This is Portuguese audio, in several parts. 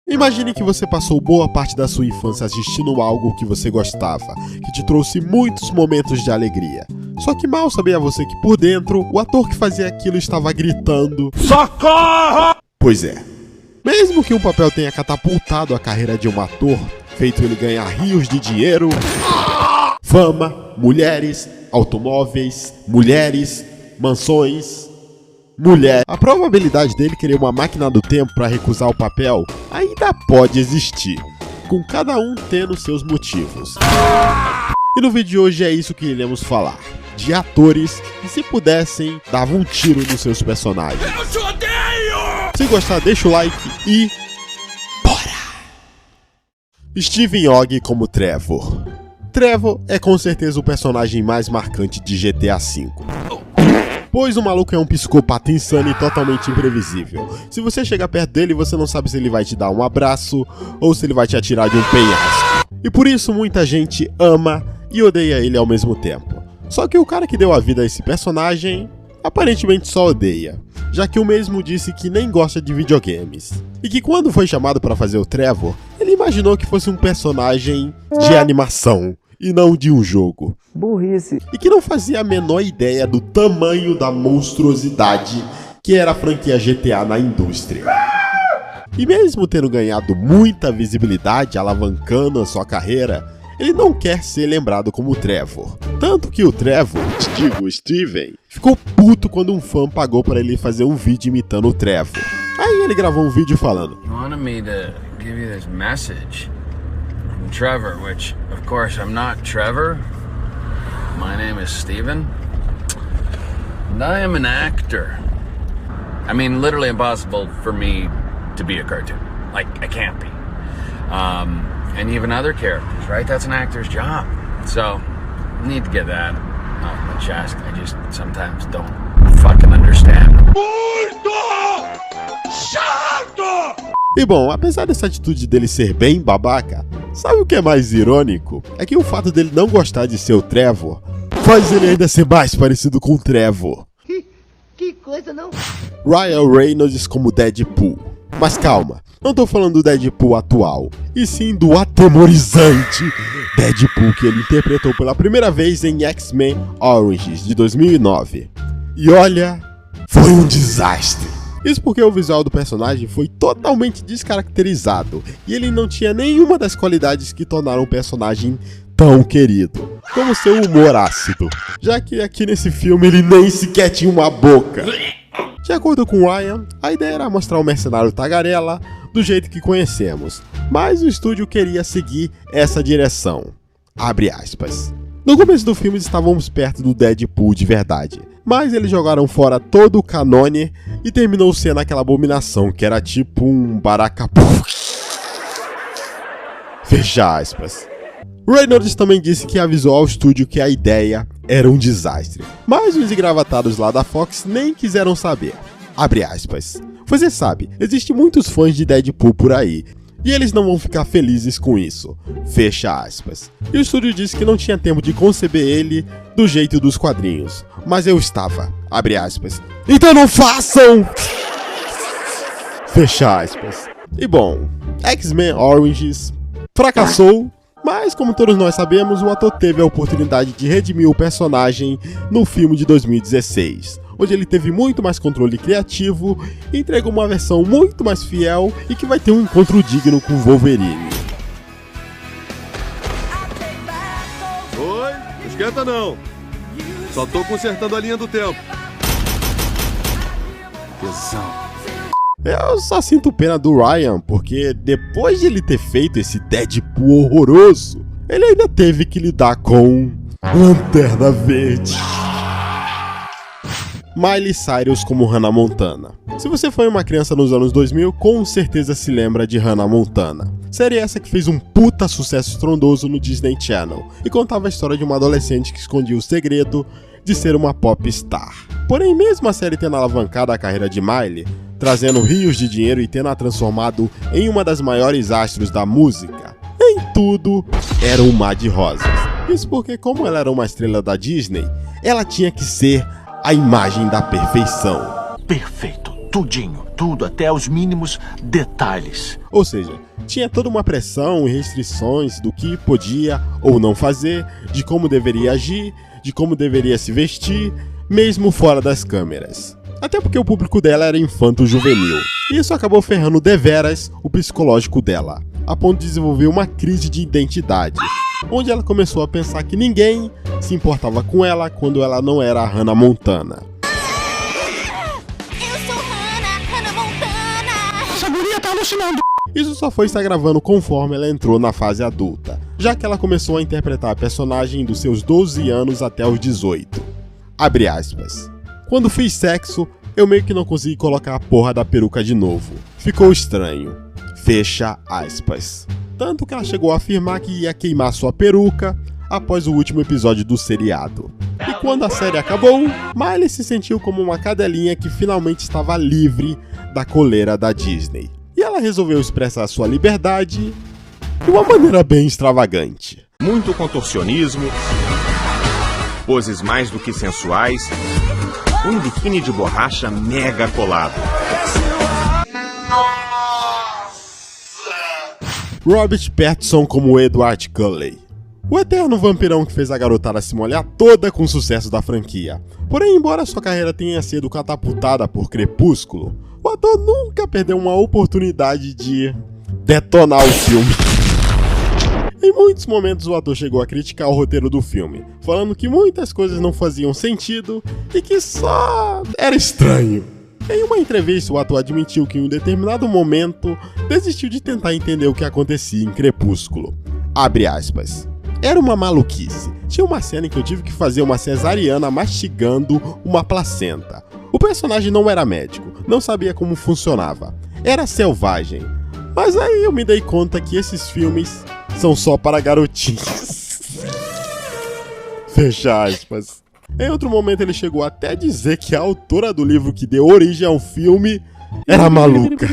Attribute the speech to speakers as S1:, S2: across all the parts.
S1: Imagine que você passou boa parte da sua infância assistindo algo que você gostava, que te trouxe muitos momentos de alegria. Só que mal sabia você que por dentro, o ator que fazia aquilo estava gritando "Socorro!". Pois é. Mesmo que um papel tenha catapultado a carreira de um ator, feito ele ganhar rios de dinheiro, fama, mulheres, automóveis, mulheres, mansões, a probabilidade dele querer uma máquina do tempo para recusar o papel ainda pode existir, com cada um tendo seus motivos. E no vídeo de hoje é isso que iremos falar, de atores que, se pudessem, davam um tiro nos seus personagens. Eu te odeio! Se gostar, deixa o like e... bora! Stephen Ogg como Trevor. Trevor é com certeza o personagem mais marcante de GTA V. Pois o maluco é um psicopata insano e totalmente imprevisível. Se você chegar perto dele, você não sabe se ele vai te dar um abraço ou se ele vai te atirar de um penhasco. E por isso muita gente ama e odeia ele ao mesmo tempo. Só que o cara que deu a vida a esse personagem, aparentemente só odeia, já que o mesmo disse que nem gosta de videogames. E que quando foi chamado para fazer o Trevor, ele imaginou que fosse um personagem de animação e não de um jogo.
S2: Burrice.
S1: E que não fazia a menor ideia do tamanho da monstruosidade que era a franquia GTA na indústria. E mesmo tendo ganhado muita visibilidade, alavancando a sua carreira, ele não quer ser lembrado como Trevor. Tanto que o Trevor, Steven, ficou puto quando um fã pagou para ele fazer um vídeo imitando o Trevor. Aí ele gravou um vídeo falando:
S3: You wanted me to give you this message from Trevor, which of course I'm not Trevor. My name is Steven. And I am an actor. I mean, literally impossible for me to be a cartoon. Like, I can't be. And even other characters, right? That's an actor's job. So, I need to get that off my chest. I just sometimes don't fucking understand.
S1: E bom, apesar dessa atitude dele ser bem babaca, sabe o que é mais irônico? É que o fato dele não gostar de ser o Trevor faz ele ainda ser mais parecido com o Trevor.
S2: Que coisa, não?
S1: Ryan Reynolds como Deadpool. Mas calma, não tô falando do Deadpool atual, e sim do atemorizante Deadpool que ele interpretou pela primeira vez em X-Men Origins de 2009. E olha, foi um desastre. Isso porque o visual do personagem foi totalmente descaracterizado e ele não tinha nenhuma das qualidades que tornaram o personagem tão querido, como seu humor ácido, já que aqui nesse filme ele nem sequer tinha uma boca. De acordo com Ryan, a ideia era mostrar o mercenário tagarela do jeito que conhecemos, mas o estúdio queria seguir essa direção. Abre aspas. No começo do filme estávamos perto do Deadpool de verdade, mas eles jogaram fora todo o canone e terminou sendo aquela abominação que era tipo um baracapu. Fecha aspas. Reynolds também disse que avisou ao estúdio que a ideia era um desastre, mas os engravatados lá da Fox nem quiseram saber. Abre aspas. Você sabe, existem muitos fãs de Deadpool por aí, e eles não vão ficar felizes com isso. Fecha aspas. E o estúdio disse que não tinha tempo de conceber ele do jeito dos quadrinhos, mas eu estava. Abre aspas. Então não façam! Fecha aspas. E bom, X-Men Origins fracassou, mas como todos nós sabemos, o ator teve a oportunidade de redimir o personagem no filme de 2016, onde ele teve muito mais controle criativo e entregou uma versão muito mais fiel e que vai ter um encontro digno com Wolverine.
S4: Oi, não esquenta não. Só tô consertando a linha do tempo. Tesão.
S1: Eu só sinto pena do Ryan, porque depois de ele ter feito esse Deadpool horroroso, ele ainda teve que lidar com Lanterna Verde. Miley Cyrus como Hannah Montana. Se você foi uma criança nos anos 2000, com certeza se lembra de Hannah Montana. Série essa que fez um puta sucesso estrondoso no Disney Channel e contava a história de uma adolescente que escondia o segredo de ser uma pop star. Porém, mesmo a série tendo alavancado a carreira de Miley, trazendo rios de dinheiro e tendo a transformado em uma das maiores astros da música, nem tudo era um mar de rosas. Isso porque, como ela era uma estrela da Disney, ela tinha que ser a imagem da perfeição.
S5: Perfeito, tudinho, tudo, até os mínimos detalhes.
S1: Ou seja, tinha toda uma pressão e restrições do que podia ou não fazer, de como deveria agir, de como deveria se vestir, mesmo fora das câmeras. Até porque o público dela era infanto-juvenil. E isso acabou ferrando deveras o psicológico dela, a ponto de desenvolver uma crise de identidade, onde ela começou a pensar que ninguém se importava com ela quando ela não era a Hannah Montana.
S6: Eu sou Hannah Montana!
S5: Essa guria tá alucinando!
S1: Isso só foi se agravando conforme ela entrou na fase adulta, já que ela começou a interpretar a personagem dos seus 12 anos até os 18. Abre aspas. Quando fiz sexo, eu meio que não consegui colocar a porra da peruca de novo. Ficou estranho. Fecha aspas. Tanto que ela chegou a afirmar que ia queimar sua peruca após o último episódio do seriado. E quando a série acabou, Miley se sentiu como uma cadelinha que finalmente estava livre da coleira da Disney. E ela resolveu expressar sua liberdade de uma maneira bem extravagante.
S7: Muito contorcionismo, poses mais do que sensuais, um biquíni de borracha mega colado.
S1: Robert Pattinson como Edward Cullen, o eterno vampirão que fez a garotada se molhar toda com o sucesso da franquia. Porém, embora sua carreira tenha sido catapultada por Crepúsculo, o ator nunca perdeu uma oportunidade de detonar o filme. Em muitos momentos o ator chegou a criticar o roteiro do filme, falando que muitas coisas não faziam sentido e que só era estranho. Em uma entrevista, o ator admitiu que em um determinado momento desistiu de tentar entender o que acontecia em Crepúsculo. Abre aspas. Era uma maluquice. Tinha uma cena em que eu tive que fazer uma cesariana mastigando uma placenta. O personagem não era médico, não sabia como funcionava. Era selvagem. Mas aí eu me dei conta que esses filmes são só para garotinhos. Fecha aspas. Em outro momento ele chegou até a dizer que a autora do livro que deu origem ao filme era maluca.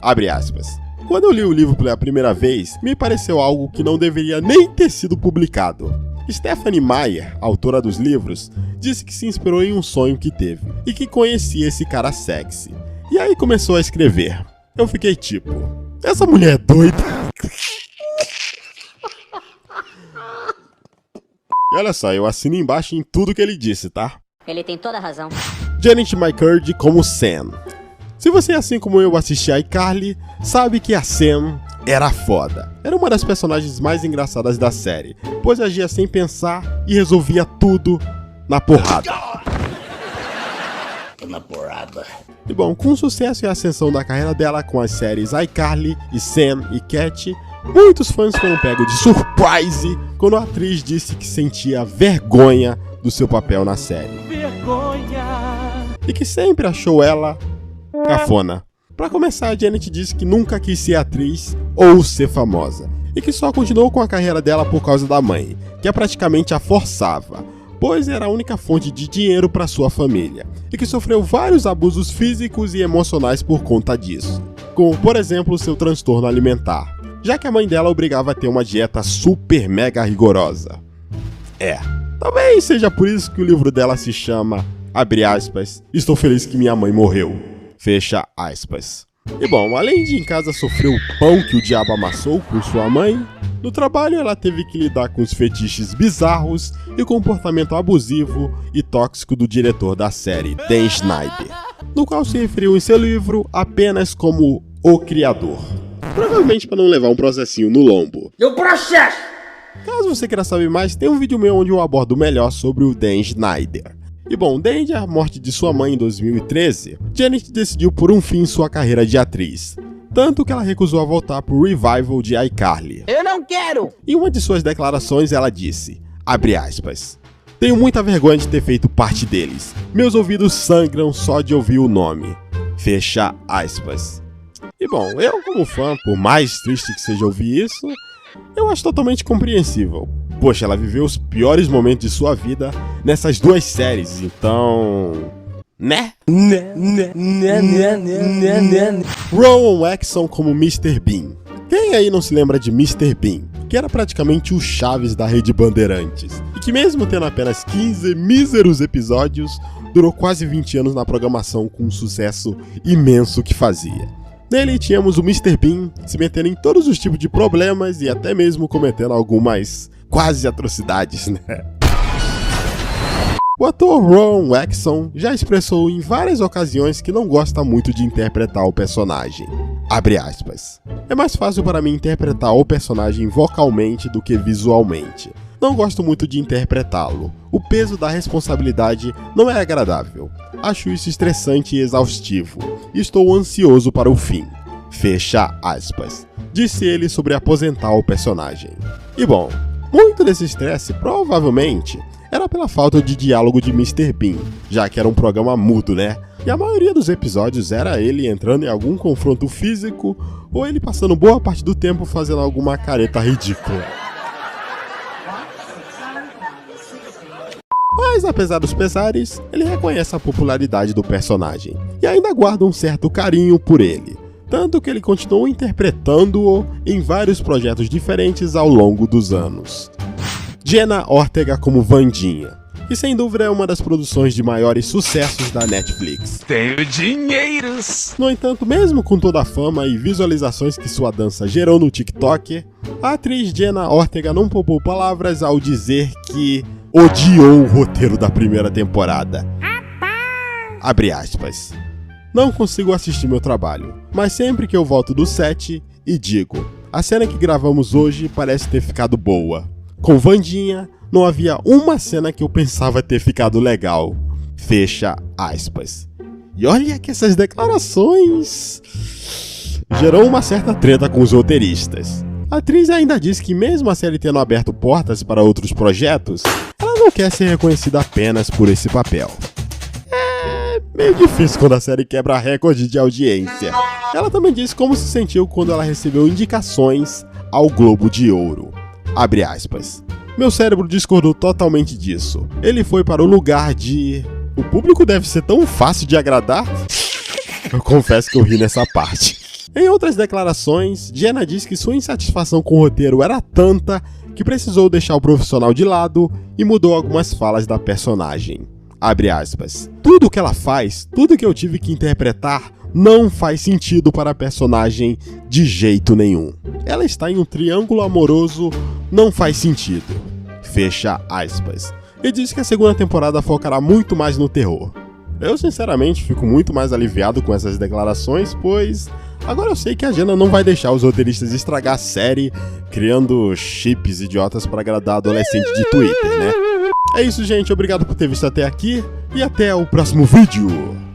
S1: Abre aspas. Quando eu li o livro pela primeira vez, me pareceu algo que não deveria nem ter sido publicado. Stephenie Meyer, autora dos livros, disse que se inspirou em um sonho que teve e que conhecia esse cara sexy. E aí começou a escrever. Eu fiquei tipo, essa mulher é doida. E olha só, eu assino embaixo em tudo que ele disse, tá?
S8: Ele tem toda a razão.
S1: Janet McCurdy como Sam. Se você, assim como eu, assistia a iCarly, sabe que a Sam era foda. Era uma das personagens mais engraçadas da série, pois agia sem pensar e resolvia tudo na porrada. E bom, com o sucesso e a ascensão da carreira dela com as séries iCarly e Sam e Cat, muitos fãs foram pegos de surprise quando a atriz disse que sentia vergonha do seu papel na série. E que sempre achou ela cafona. Pra começar, a Janet disse que nunca quis ser atriz ou ser famosa, e que só continuou com a carreira dela por causa da mãe, que praticamente a forçava, pois era a única fonte de dinheiro para sua família, e que sofreu vários abusos físicos e emocionais por conta disso, como, por exemplo, seu transtorno alimentar, já que a mãe dela obrigava a ter uma dieta super mega rigorosa. Talvez seja por isso que o livro dela se chama, abre aspas, Estou Feliz que Minha Mãe Morreu, fecha aspas. E bom, além de em casa sofrer o pão que o diabo amassou com sua mãe, no trabalho ela teve que lidar com os fetiches bizarros e o comportamento abusivo e tóxico do diretor da série, Dan Schneider, no qual se referiu em seu livro apenas como o criador. Provavelmente para não levar um processinho no lombo.
S2: E o processo?
S1: Caso você queira saber mais, tem um vídeo meu onde eu abordo melhor sobre o Dan Schneider. E bom, desde a morte de sua mãe em 2013, Janet decidiu por um fim sua carreira de atriz. Tanto que ela recusou a voltar pro revival de iCarly.
S2: Eu não quero!
S1: Em uma de suas declarações ela disse, abre aspas, tenho muita vergonha de ter feito parte deles. Meus ouvidos sangram só de ouvir o nome. Fecha aspas. E bom, eu como fã, por mais triste que seja ouvir isso, eu acho totalmente compreensível. Poxa, ela viveu os piores momentos de sua vida nessas duas séries, então... né? Rowan Atkinson como Mr. Bean. Quem aí não se lembra de Mr. Bean? Que era praticamente o Chaves da Rede Bandeirantes. E que mesmo tendo apenas 15 míseros episódios, durou quase 20 anos na programação com um sucesso imenso que fazia. Nele tínhamos o Mr. Bean se metendo em todos os tipos de problemas e até mesmo cometendo algumas quase atrocidades, né? O ator Ron Waxon já expressou em várias ocasiões que não gosta muito de interpretar o personagem. Abre aspas. É mais fácil para mim interpretar o personagem vocalmente do que visualmente. Não gosto muito de interpretá-lo. O peso da responsabilidade não é agradável. Acho isso estressante e exaustivo. Estou ansioso para o fim. Fecha aspas. Disse ele sobre aposentar o personagem. E bom, muito desse estresse provavelmente era pela falta de diálogo de Mr. Bean, já que era um programa mudo, né? E a maioria dos episódios era ele entrando em algum confronto físico ou ele passando boa parte do tempo fazendo alguma careta ridícula. Mas apesar dos pesares, ele reconhece a popularidade do personagem e ainda guarda um certo carinho por ele, tanto que ele continuou interpretando-o em vários projetos diferentes ao longo dos anos. Jenna Ortega como Wandinha, que sem dúvida é uma das produções de maiores sucessos da Netflix.
S5: Tenho dinheiros!
S1: No entanto, mesmo com toda a fama e visualizações que sua dança gerou no TikTok, a atriz Jenna Ortega não poupou palavras ao dizer que odiou o roteiro da primeira temporada. Abre aspas. Não consigo assistir meu trabalho, mas sempre que eu volto do set e digo, a cena que gravamos hoje parece ter ficado boa. Com Wandinha, não havia uma cena que eu pensava ter ficado legal. Fecha aspas. E olha que essas declarações gerou uma certa treta com os roteiristas. A atriz ainda diz que mesmo a série tendo aberto portas para outros projetos, ela não quer ser reconhecida apenas por esse papel. É meio difícil quando a série quebra recorde de audiência. Ela também diz como se sentiu quando ela recebeu indicações ao Globo de Ouro. Abre aspas. Meu cérebro discordou totalmente disso. Ele foi para o lugar de... O público deve ser tão fácil de agradar? Eu confesso que eu ri nessa parte. Em outras declarações, Jenna diz que sua insatisfação com o roteiro era tanta que precisou deixar o profissional de lado e mudou algumas falas da personagem. Abre aspas. Tudo que ela faz, tudo que eu tive que interpretar, não faz sentido para a personagem de jeito nenhum. Ela está em um triângulo amoroso, não faz sentido. Fecha aspas. E diz que a segunda temporada focará muito mais no terror. Eu sinceramente fico muito mais aliviado com essas declarações, pois agora eu sei que a Jenna não vai deixar os roteiristas estragar a série criando chips idiotas para agradar adolescente de Twitter, né? É isso, gente. Obrigado por ter visto até aqui e até o próximo vídeo.